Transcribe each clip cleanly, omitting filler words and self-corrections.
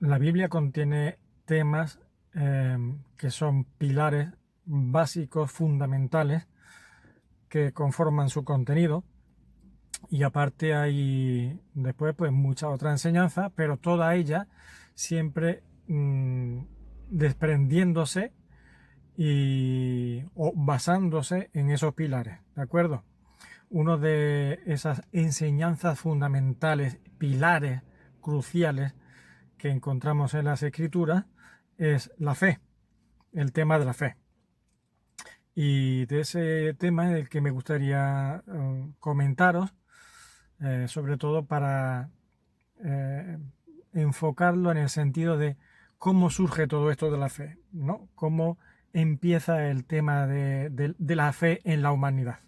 La Biblia contiene temas que son pilares básicos, fundamentales, que conforman su contenido. Y aparte hay después pues mucha otra enseñanza, pero toda ella siempre desprendiéndose o basándose en esos pilares, ¿de acuerdo? Uno de esas enseñanzas fundamentales, pilares cruciales que encontramos en las escrituras es la fe, el tema de la fe. Y de ese tema es el que me gustaría comentaros, sobre todo para eh, enfocarlo en el sentido de cómo surge todo esto de la fe, ¿no? Cómo empieza el tema de la fe en la humanidad.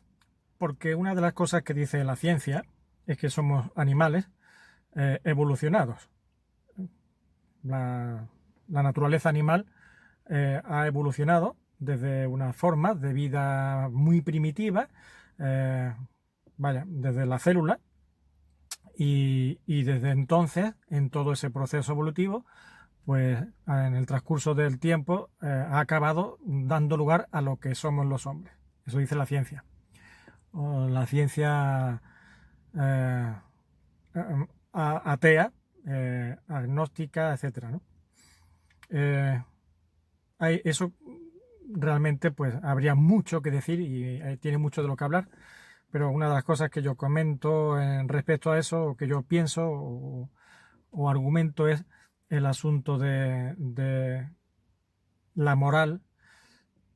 Porque una de las cosas que dice la ciencia es que somos animales evolucionados. La naturaleza animal ha evolucionado desde unas formas de vida muy primitiva, desde la célula, y desde entonces, en todo ese proceso evolutivo, pues en el transcurso del tiempo ha acabado dando lugar a lo que somos los hombres. Eso dice la ciencia. O la ciencia eh, atea, agnóstica, etcétera, ¿no? Eso realmente pues habría mucho que decir y tiene mucho de lo que hablar, pero una de las cosas que yo comento en respecto a eso, o que yo pienso o argumento, es el asunto de la moral,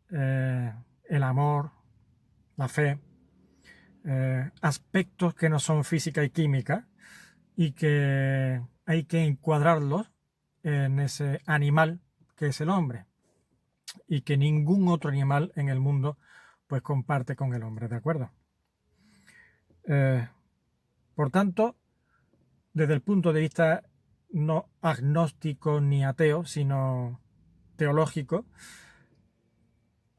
el amor, la fe, aspectos que no son física y química y que hay que encuadrarlos en ese animal que es el hombre y que ningún otro animal en el mundo pues comparte con el hombre, ¿de acuerdo? Por tanto, desde el punto de vista no agnóstico ni ateo, sino teológico,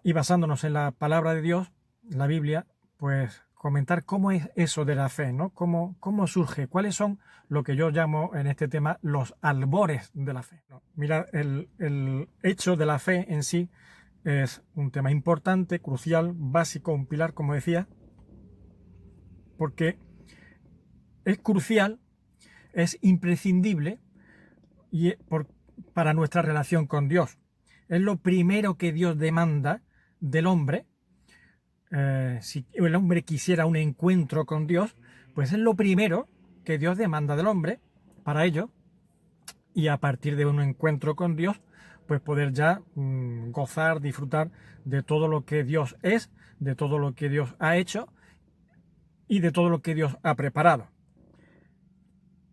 y basándonos en la palabra de Dios, la Biblia, pues comentar cómo es eso de la fe, ¿no? Cómo surge, cuáles son lo que yo llamo en este tema los albores de la fe, ¿no? Mira, el hecho de la fe en sí es un tema importante, crucial, básico, un pilar, como decía, porque es crucial, es imprescindible y para nuestra relación con Dios. Es lo primero que Dios demanda del hombre. Si el hombre quisiera un encuentro con Dios, pues es lo primero que Dios demanda del hombre para ello, y a partir de un encuentro con Dios, pues poder ya gozar, disfrutar de todo lo que Dios es, de todo lo que Dios ha hecho y de todo lo que Dios ha preparado.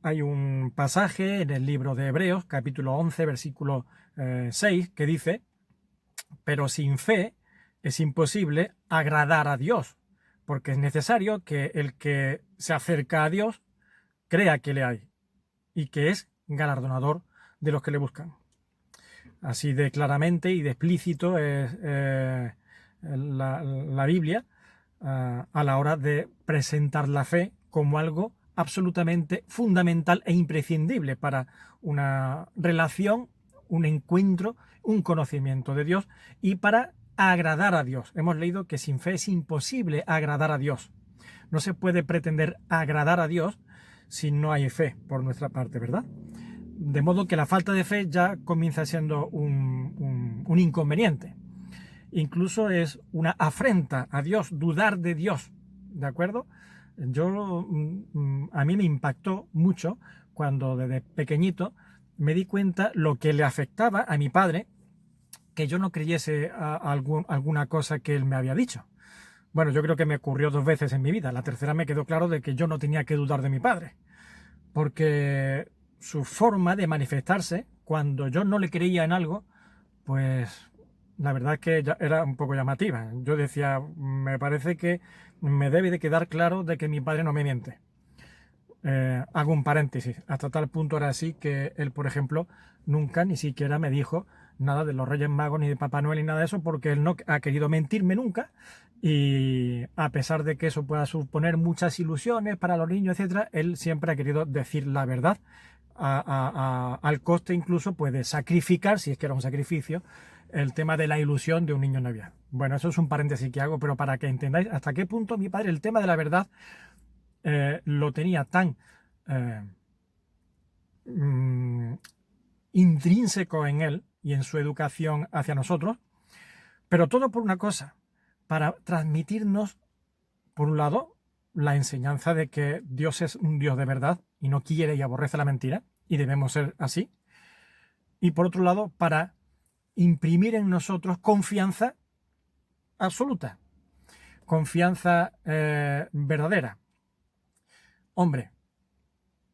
Hay un pasaje en el libro de Hebreos, capítulo 11, versículo 6, que dice: pero sin fe es imposible agradar a Dios, porque es necesario que el que se acerca a Dios crea que le hay y que es galardonador de los que le buscan. Así de claramente y de explícito es la Biblia a la hora de presentar la fe como algo absolutamente fundamental e imprescindible para una relación, un encuentro, un conocimiento de Dios y para agradar a Dios. Hemos leído que sin fe es imposible agradar a Dios. No se puede pretender agradar a Dios si no hay fe por nuestra parte, ¿verdad? De modo que la falta de fe ya comienza siendo un inconveniente. Incluso es una afrenta a Dios, dudar de Dios, ¿de acuerdo? A mí me impactó mucho cuando desde pequeñito me di cuenta lo que le afectaba a mi padre que yo no creyese alguna cosa que él me había dicho. Bueno, yo creo que me ocurrió 2 veces en mi vida. La tercera me quedó claro de que yo no tenía que dudar de mi padre, porque su forma de manifestarse cuando yo no le creía en algo, pues la verdad es que era un poco llamativa. Yo decía, me parece que me debe de quedar claro de que mi padre no me miente. Hago un paréntesis, hasta tal punto era así que él, por ejemplo, nunca ni siquiera me dijo nada de los Reyes Magos ni de Papá Noel ni nada de eso, porque él no ha querido mentirme nunca, y a pesar de que eso pueda suponer muchas ilusiones para los niños, etcétera, él siempre ha querido decir la verdad al coste incluso pues, de sacrificar, si es que era un sacrificio, el tema de la ilusión de un niño en Navidad. Bueno, eso es un paréntesis que hago, pero para que entendáis hasta qué punto mi padre el tema de la verdad lo tenía tan intrínseco en él y en su educación hacia nosotros, pero todo por una cosa, para transmitirnos, por un lado, la enseñanza de que Dios es un Dios de verdad y no quiere y aborrece la mentira, y debemos ser así, y por otro lado, para imprimir en nosotros confianza absoluta, confianza verdadera. Hombre,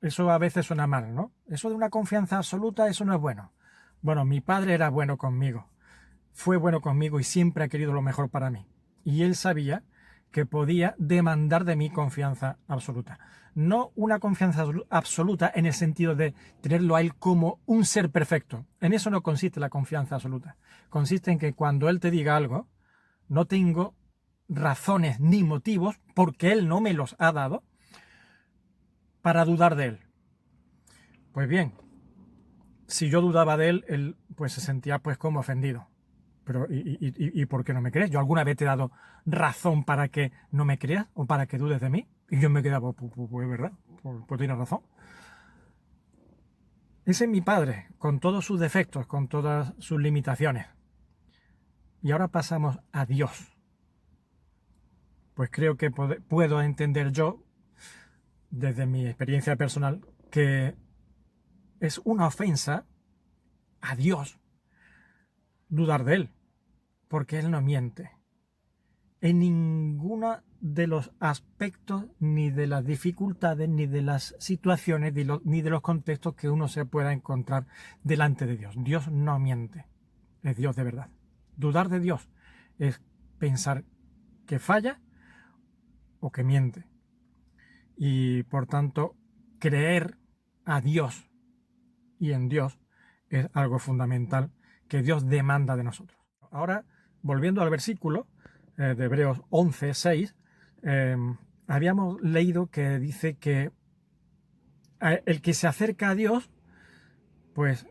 eso a veces suena mal, ¿no? Eso de una confianza absoluta, eso no es bueno. Bueno, mi padre era bueno conmigo, fue bueno conmigo y siempre ha querido lo mejor para mí. Y él sabía que podía demandar de mí confianza absoluta. No una confianza absoluta en el sentido de tenerlo a él como un ser perfecto. En eso no consiste la confianza absoluta. Consiste en que cuando él te diga algo, no tengo razones ni motivos, porque él no me los ha dado, para dudar de él. Pues bien, si yo dudaba de él, él pues se sentía pues como ofendido. Pero ¿y por qué no me crees? ¿Yo alguna vez te he dado razón para que no me creas o para que dudes de mí? Y yo me quedaba, pues verdad, pues tienes razón. Ese es mi padre, con todos sus defectos, con todas sus limitaciones. Y ahora pasamos a Dios. Pues creo que puedo entender yo, desde mi experiencia personal, que es una ofensa a Dios dudar de él, porque él no miente en ninguno de los aspectos, ni de las dificultades, ni de las situaciones, ni de los contextos que uno se pueda encontrar delante de Dios. Dios no miente, es Dios de verdad. Dudar de Dios es pensar que falla o que miente. Y por tanto, creer a Dios y en Dios es algo fundamental que Dios demanda de nosotros. Ahora, volviendo al versículo de Hebreos 11:6, habíamos leído que dice que el que se acerca a Dios, pues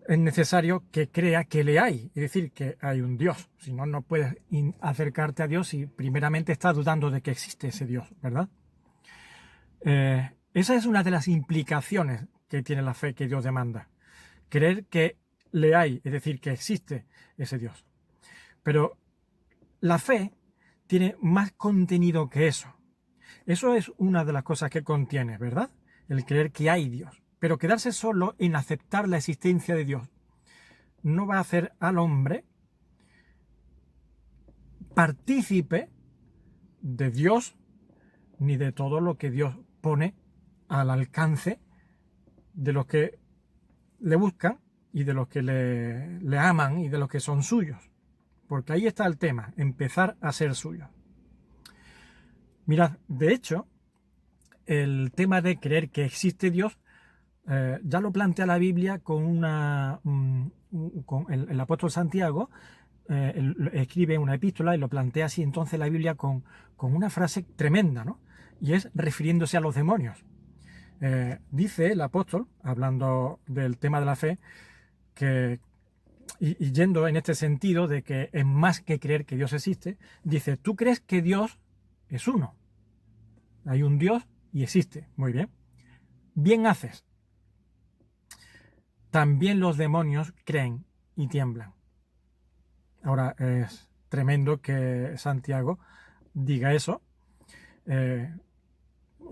es necesario que crea que le hay, es decir, que hay un Dios. Si no, no puedes acercarte a Dios si primeramente estás dudando de que existe ese Dios, ¿verdad? Esa es una de las implicaciones que tiene la fe que Dios demanda. Creer que le hay, es decir, que existe ese Dios. Pero la fe tiene más contenido que eso. Eso es una de las cosas que contiene, ¿verdad? El creer que hay Dios. Pero quedarse solo en aceptar la existencia de Dios no va a hacer al hombre partícipe de Dios ni de todo lo que Dios pone al alcance de los que le buscan y de los que le aman y de los que son suyos. Porque ahí está el tema, empezar a ser suyos. Mirad, de hecho, el tema de creer que existe Dios ya lo plantea la Biblia con el apóstol Santiago. Él escribe una epístola y lo plantea así entonces la Biblia con una frase tremenda, ¿no? Y es refiriéndose a los demonios. Dice el apóstol, hablando del tema de la fe, que, y yendo en este sentido de que es más que creer que Dios existe, dice, tú crees que Dios es uno. Hay un Dios y existe. Muy bien. Bien haces. También los demonios creen y tiemblan. Ahora es tremendo que Santiago diga eso,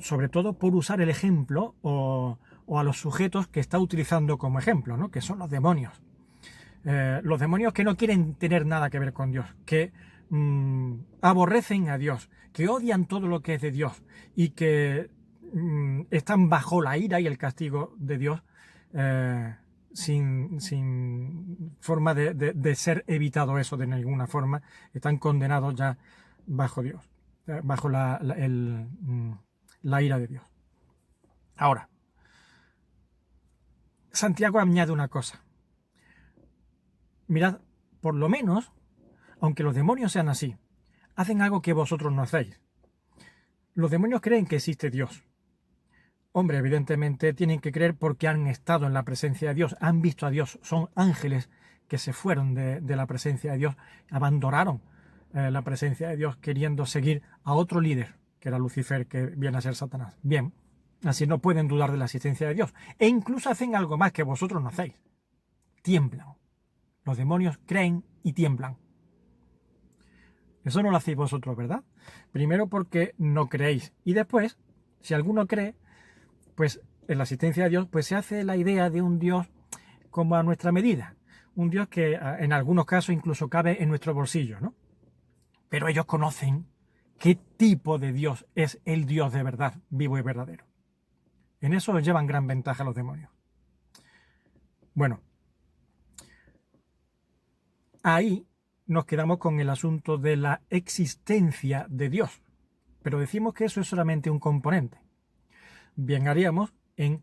sobre todo por usar el ejemplo o a los sujetos que está utilizando como ejemplo, ¿no? Que son los demonios. Los demonios que no quieren tener nada que ver con Dios, que aborrecen a Dios, que odian todo lo que es de Dios y que están bajo la ira y el castigo de Dios sin forma de ser evitado eso de ninguna forma, están condenados ya bajo Dios, bajo la ira de Dios. Ahora, Santiago añade una cosa. Mirad, por lo menos, aunque los demonios sean así, hacen algo que vosotros no hacéis. Los demonios creen que existe Dios. hombre, evidentemente tienen que creer porque han estado en la presencia de Dios, han visto a Dios, son ángeles que se fueron de la presencia de Dios, abandonaron la presencia de Dios queriendo seguir a otro líder, que era Lucifer, que viene a ser Satanás. Bien, así no pueden dudar de la existencia de Dios. E incluso hacen algo más que vosotros no hacéis. Tiemblan. Los demonios creen y tiemblan. Eso no lo hacéis vosotros, ¿verdad? Primero porque no creéis. Y después, si alguno cree, pues en la existencia de Dios, pues se hace la idea de un Dios como a nuestra medida. Un Dios que en algunos casos incluso cabe en nuestro bolsillo, ¿no? Pero ellos conocen qué tipo de Dios es el Dios de verdad, vivo y verdadero. En eso llevan gran ventaja los demonios. Bueno, ahí nos quedamos con el asunto de la existencia de Dios. Pero decimos que eso es solamente un componente. Bien haríamos en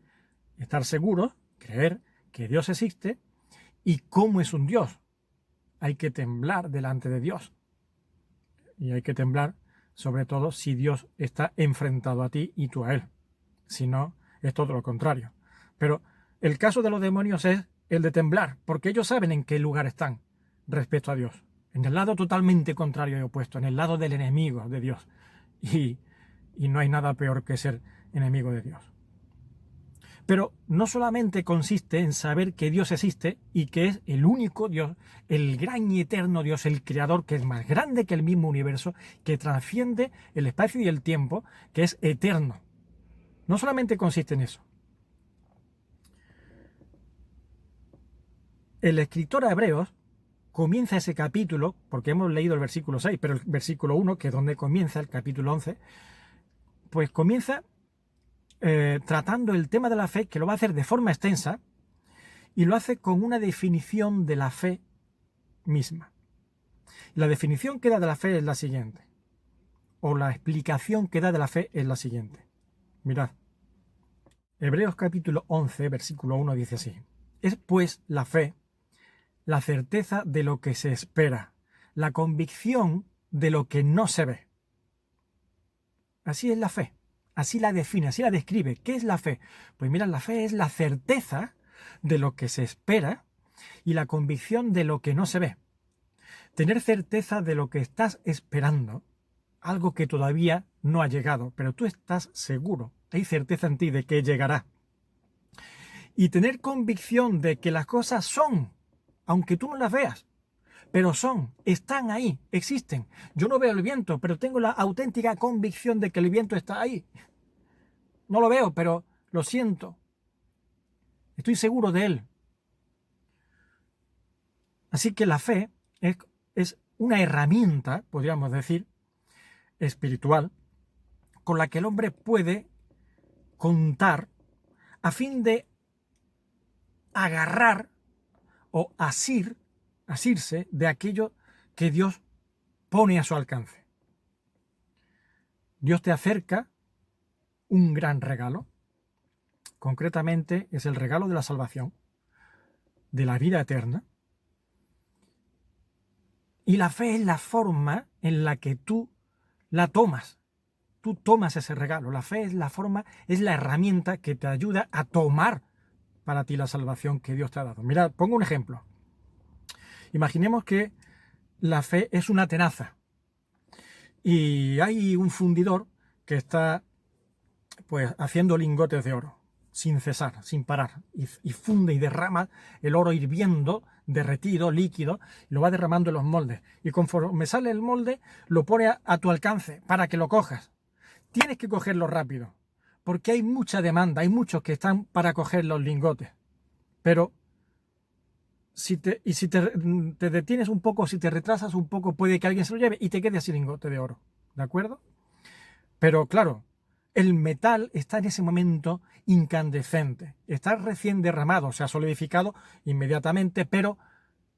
estar seguros, creer que Dios existe y cómo es un Dios. Hay que temblar delante de Dios. Y hay que temblar, sobre todo, si Dios está enfrentado a ti y tú a Él. Si no, es todo lo contrario. Pero el caso de los demonios es el de temblar, porque ellos saben en qué lugar están respecto a Dios. En el lado totalmente contrario y opuesto, en el lado del enemigo de Dios. Y no hay nada peor que ser enemigo de Dios. Pero no solamente consiste en saber que Dios existe y que es el único Dios, el gran y eterno Dios, el creador, que es más grande que el mismo universo, que trasciende el espacio y el tiempo, que es eterno. No solamente consiste en eso. El escritor a Hebreos comienza ese capítulo, porque hemos leído el versículo 6, pero el versículo 1, que es donde comienza el capítulo 11, pues comienza tratando el tema de la fe, que lo va a hacer de forma extensa, y lo hace con una definición de la fe misma. La definición que da de la fe es la siguiente, o la explicación que da de la fe es la siguiente. Mirad, Hebreos capítulo 11, versículo 1 dice así: es pues la fe, la certeza de lo que se espera, la convicción de lo que no se ve. Así es la fe. Así la define, así la describe. ¿Qué es la fe? Pues mira, la fe es la certeza de lo que se espera y la convicción de lo que no se ve. Tener certeza de lo que estás esperando, algo que todavía no ha llegado, pero tú estás seguro, hay certeza en ti de que llegará. Y tener convicción de que las cosas son, aunque tú no las veas, pero son, están ahí, existen. Yo no veo el viento, pero tengo la auténtica convicción de que el viento está ahí. No lo veo, pero lo siento. Estoy seguro de él. Así que la fe es una herramienta, podríamos decir, espiritual, con la que el hombre puede contar a fin de agarrar o asirse de aquello que Dios pone a su alcance. Dios te acerca un gran regalo. Concretamente es el regalo de la salvación, de la vida eterna. Y la fe es la forma en la que tú la tomas. Tú tomas ese regalo. La fe es la forma, es la herramienta que te ayuda a tomar para ti la salvación que Dios te ha dado. Mirad, pongo un ejemplo. Imaginemos que la fe es una tenaza y hay un fundidor que está pues haciendo lingotes de oro sin cesar, sin parar, y funde y derrama el oro hirviendo, derretido, líquido, y lo va derramando en los moldes. Y conforme sale el molde, lo pone a tu alcance para que lo cojas. Tienes que cogerlo rápido, porque hay mucha demanda, hay muchos que están para coger los lingotes. Pero si te detienes un poco, si te retrasas un poco, puede que alguien se lo lleve y te quede así lingote de oro. ¿De acuerdo? Pero claro, el metal está en ese momento incandescente. Está recién derramado, se ha solidificado inmediatamente, pero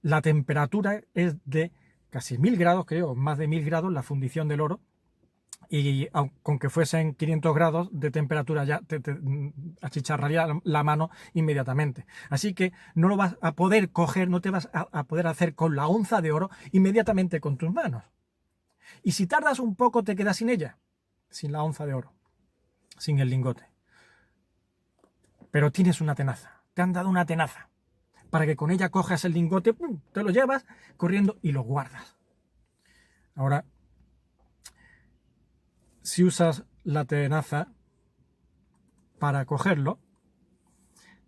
la temperatura es de casi 1000 grados, creo, más de 1000 grados la fundición del oro. Y con que fuesen 500 grados de temperatura ya te achicharraría la mano inmediatamente. Así que no lo vas a poder coger, no te vas a poder hacer con la onza de oro inmediatamente con tus manos. Y si tardas un poco te quedas sin ella, sin la onza de oro, sin el lingote. pero tienes una tenaza, te han dado una tenaza, para que con ella cojas el lingote, ¡pum!, te lo llevas corriendo y lo guardas. Ahora, si usas la tenaza para cogerlo,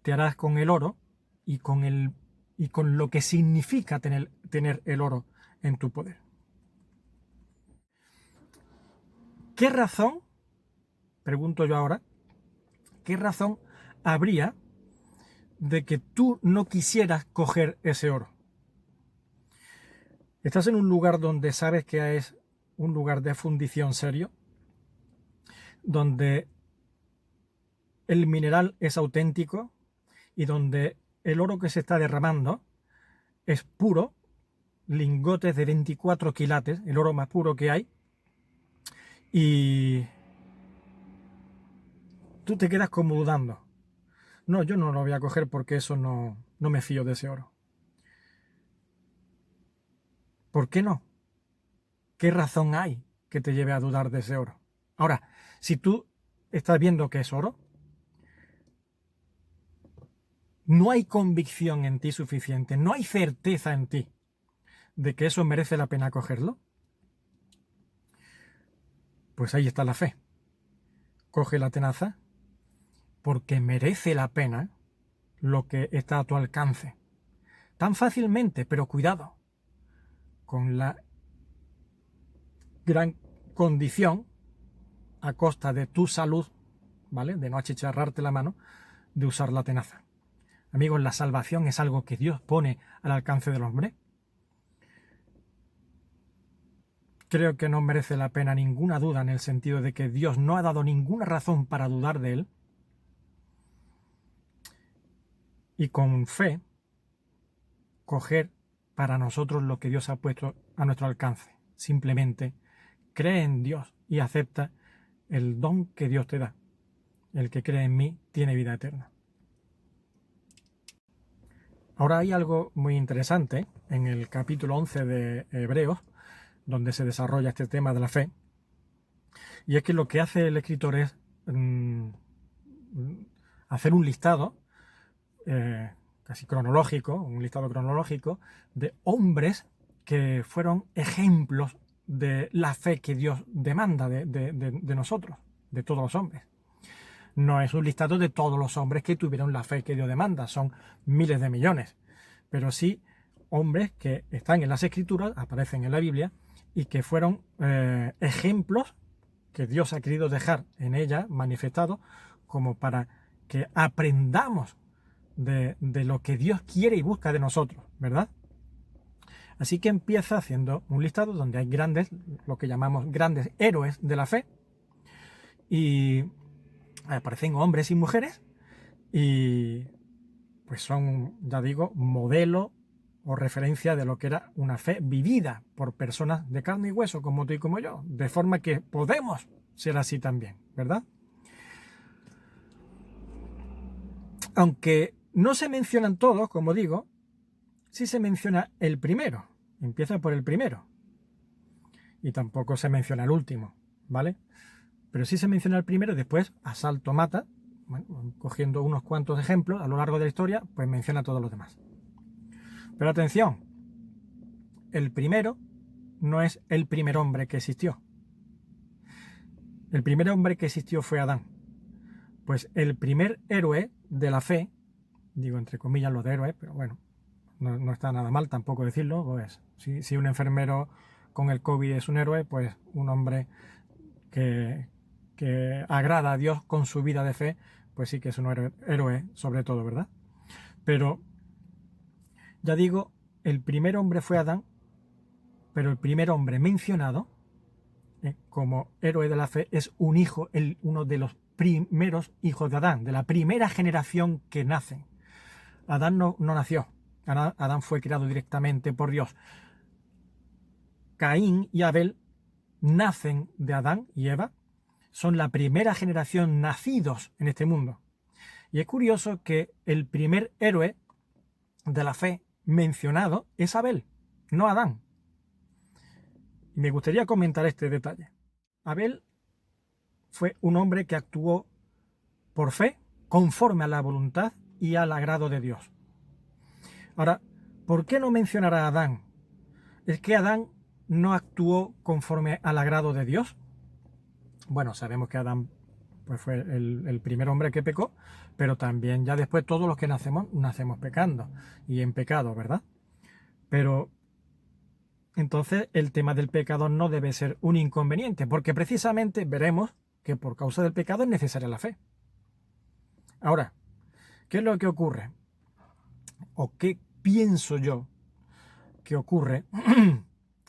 te harás con el oro y con lo que significa tener el oro en tu poder. ¿Qué razón, pregunto yo ahora, qué razón habría de que tú no quisieras coger ese oro? Estás en un lugar donde sabes que es un lugar de fundición serio, donde el mineral es auténtico y donde el oro que se está derramando es puro, lingotes de 24 quilates, el oro más puro que hay, y tú te quedas como dudando. No, yo no lo voy a coger porque eso no me fío de ese oro. ¿Por qué no? ¿Qué razón hay que te lleve a dudar de ese oro? Ahora, si tú estás viendo que es oro, no hay convicción en ti suficiente, no hay certeza en ti de que eso merece la pena cogerlo, pues ahí está la fe. Coge la tenaza porque merece la pena lo que está a tu alcance. Tan fácilmente, pero cuidado, con la gran condición, a costa de tu salud, ¿vale?, de no achicharrarte la mano, de usar la tenaza. Amigos, la salvación es algo que Dios pone al alcance del hombre. Creo que no merece la pena ninguna duda en el sentido de que Dios no ha dado ninguna razón para dudar de él. Y con fe, coger para nosotros lo que Dios ha puesto a nuestro alcance. Simplemente cree en Dios y acepta el don que Dios te da. El que cree en mí tiene vida eterna. Ahora hay algo muy interesante en el capítulo 11 de Hebreos, donde se desarrolla este tema de la fe, y es que lo que hace el escritor es hacer un listado casi cronológico, un listado cronológico de hombres que fueron ejemplos de la fe que Dios demanda de nosotros, de todos los hombres. No es un listado de todos los hombres que tuvieron la fe que Dios demanda, son miles de millones, pero sí hombres que están en las Escrituras, aparecen en la Biblia, y que fueron ejemplos que Dios ha querido dejar en ella manifestados como para que aprendamos de lo que Dios quiere y busca de nosotros, ¿verdad? Así que empieza haciendo un listado donde hay grandes, lo que llamamos grandes héroes de la fe, y aparecen hombres y mujeres, y pues son, ya digo, modelo o referencia de lo que era una fe vivida por personas de carne y hueso como tú y como yo, de forma que podemos ser así también, ¿verdad? Aunque no se mencionan todos, como digo, sí se menciona el primero, empieza por el primero, y tampoco se menciona el último, ¿vale? Pero sí se menciona el primero, después asalto mata, bueno, cogiendo unos cuantos ejemplos a lo largo de la historia, pues menciona a todos los demás. Pero atención, el primero no es el primer hombre que existió. El primer hombre que existió fue Adán. Pues el primer héroe de la fe, digo entre comillas lo de héroe, pero bueno, no está nada mal tampoco decirlo, pues si un enfermero con el COVID es un héroe, pues un hombre que agrada a Dios con su vida de fe, pues sí que es un héroe sobre todo, ¿verdad? Pero ya digo, el primer hombre fue Adán, pero el primer hombre mencionado como héroe de la fe es un hijo, uno de los primeros hijos de Adán, de la primera generación que nacen. Adán no nació, Adán fue creado directamente por Dios. Caín y Abel nacen de Adán y Eva, son la primera generación nacidos en este mundo. Y es curioso que el primer héroe de la fe mencionado es Abel, no Adán. Y me gustaría comentar este detalle. Abel fue un hombre que actuó por fe conforme a la voluntad y al agrado de Dios. Ahora, ¿por qué no mencionar a Adán? ¿Es que Adán no actuó conforme al agrado de Dios? Bueno, sabemos que Adán pues fue el primer hombre que pecó, pero también ya después todos los que nacemos pecando y en pecado, ¿verdad? Pero entonces el tema del pecado no debe ser un inconveniente, porque precisamente veremos que por causa del pecado es necesaria la fe. Ahora, ¿qué es lo que ocurre? ¿O qué pienso yo que ocurre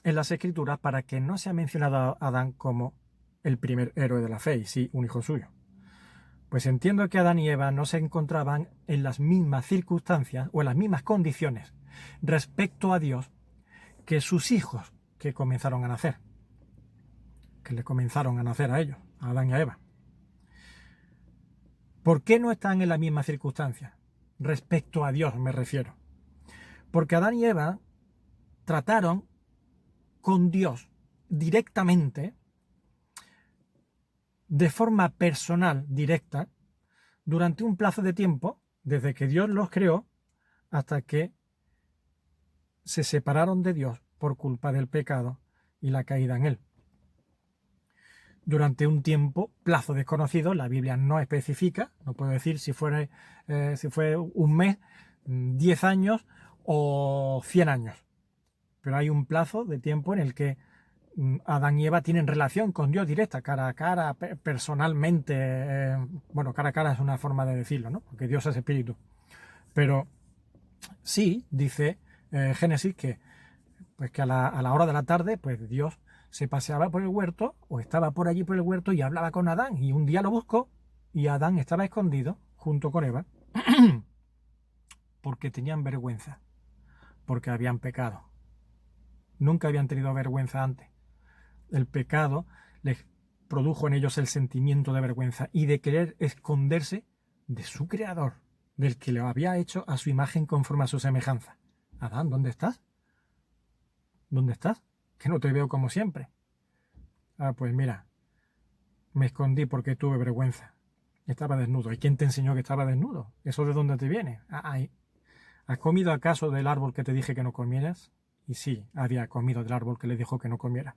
en las Escrituras para que no se ha mencionado a Adán como el primer héroe de la fe y sí un hijo suyo? Pues entiendo que Adán y Eva no se encontraban en las mismas circunstancias o en las mismas condiciones respecto a Dios que sus hijos que comenzaron a nacer, que le comenzaron a nacer a ellos, a Adán y a Eva. ¿Por qué no están en las mismas circunstancias? Respecto a Dios me refiero. Porque Adán y Eva trataron con Dios directamente, de forma personal, directa, durante un plazo de tiempo, desde que Dios los creó hasta que se separaron de Dios por culpa del pecado y la caída en él. Durante un tiempo, plazo desconocido, la Biblia no especifica, no puedo decir si fue un mes, 10 años o 100 años, pero hay un plazo de tiempo en el que Adán y Eva tienen relación con Dios directa, cara a cara, personalmente. Bueno, cara a cara es una forma de decirlo, ¿no? Porque Dios es espíritu. Pero sí, dice Génesis pues que a la hora de la tarde, pues Dios se paseaba por el huerto o estaba por allí por el huerto y hablaba con Adán. Y un día lo buscó y Adán estaba escondido junto con Eva porque tenían vergüenza, porque habían pecado. Nunca habían tenido vergüenza antes. El pecado les produjo en ellos el sentimiento de vergüenza y de querer esconderse de su creador, del que lo había hecho a su imagen conforme a su semejanza. Adán, ¿dónde estás? ¿Dónde estás? Que no te veo como siempre. Ah, pues mira, me escondí porque tuve vergüenza. Estaba desnudo. ¿Y quién te enseñó que estaba desnudo? ¿Eso de dónde te viene? ¿Has comido acaso del árbol que te dije que no comieras? Y sí, había comido del árbol que le dijo que no comiera.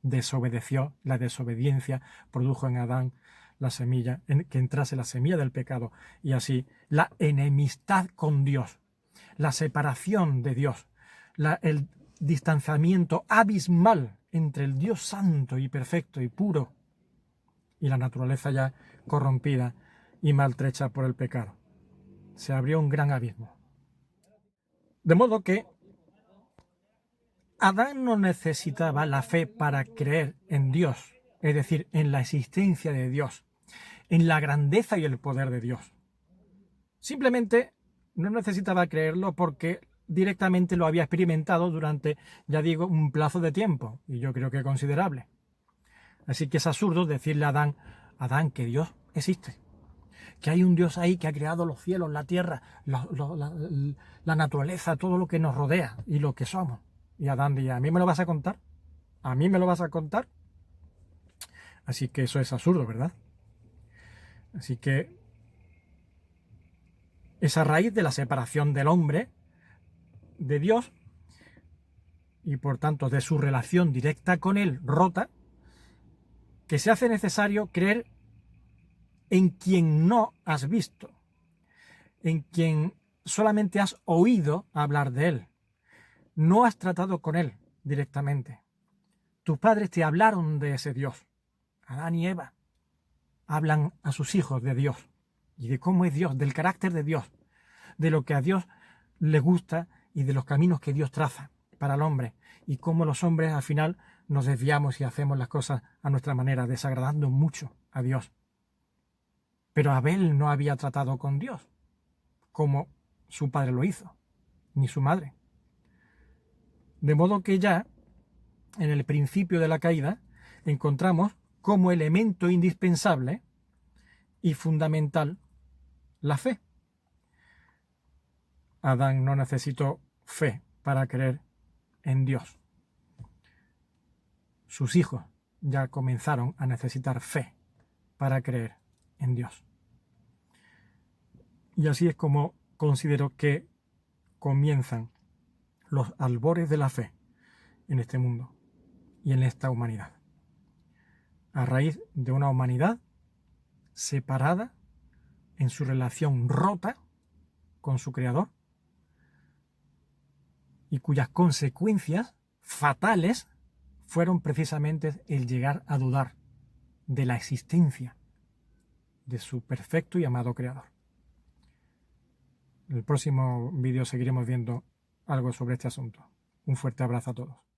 Desobedeció, la desobediencia produjo en Adán la semilla, que entrase la semilla del pecado, y así la enemistad con Dios, la separación de Dios, el distanciamiento abismal entre el Dios santo y perfecto y puro y la naturaleza ya corrompida y maltrecha por el pecado. Se abrió un gran abismo. De modo que Adán no necesitaba la fe para creer en Dios, es decir, en la existencia de Dios, en la grandeza y el poder de Dios. Simplemente no necesitaba creerlo porque directamente lo había experimentado durante, ya digo, un plazo de tiempo, y yo creo que considerable. Así que es absurdo decirle a Adán, que Dios existe, que hay un Dios ahí que ha creado los cielos, la tierra, la naturaleza, todo lo que nos rodea y lo que somos. Y Adán diría, ¿a mí me lo vas a contar? ¿A mí me lo vas a contar? Así que eso es absurdo, ¿verdad? Así que esa raíz de la separación del hombre de Dios y por tanto de su relación directa con él rota, que se hace necesario creer en quien no has visto, en quien solamente has oído hablar de él, no has tratado con él directamente. Tus padres te hablaron de ese Dios. Adán y Eva hablan a sus hijos de Dios y de cómo es Dios, del carácter de Dios, de lo que a Dios le gusta y de los caminos que Dios traza para el hombre y cómo los hombres al final nos desviamos y hacemos las cosas a nuestra manera, desagradando mucho a Dios. Pero Abel no había tratado con Dios como su padre lo hizo, ni su madre. De modo que ya en el principio de la caída encontramos como elemento indispensable y fundamental la fe. Adán no necesitó fe para creer en Dios. Sus hijos ya comenzaron a necesitar fe para creer en Dios. Y así es como considero que comienzan los albores de la fe en este mundo y en esta humanidad. A raíz de una humanidad separada en su relación rota con su Creador y cuyas consecuencias fatales fueron precisamente el llegar a dudar de la existencia de su perfecto y amado Creador. En el próximo vídeo seguiremos viendo algo sobre este asunto. Un fuerte abrazo a todos.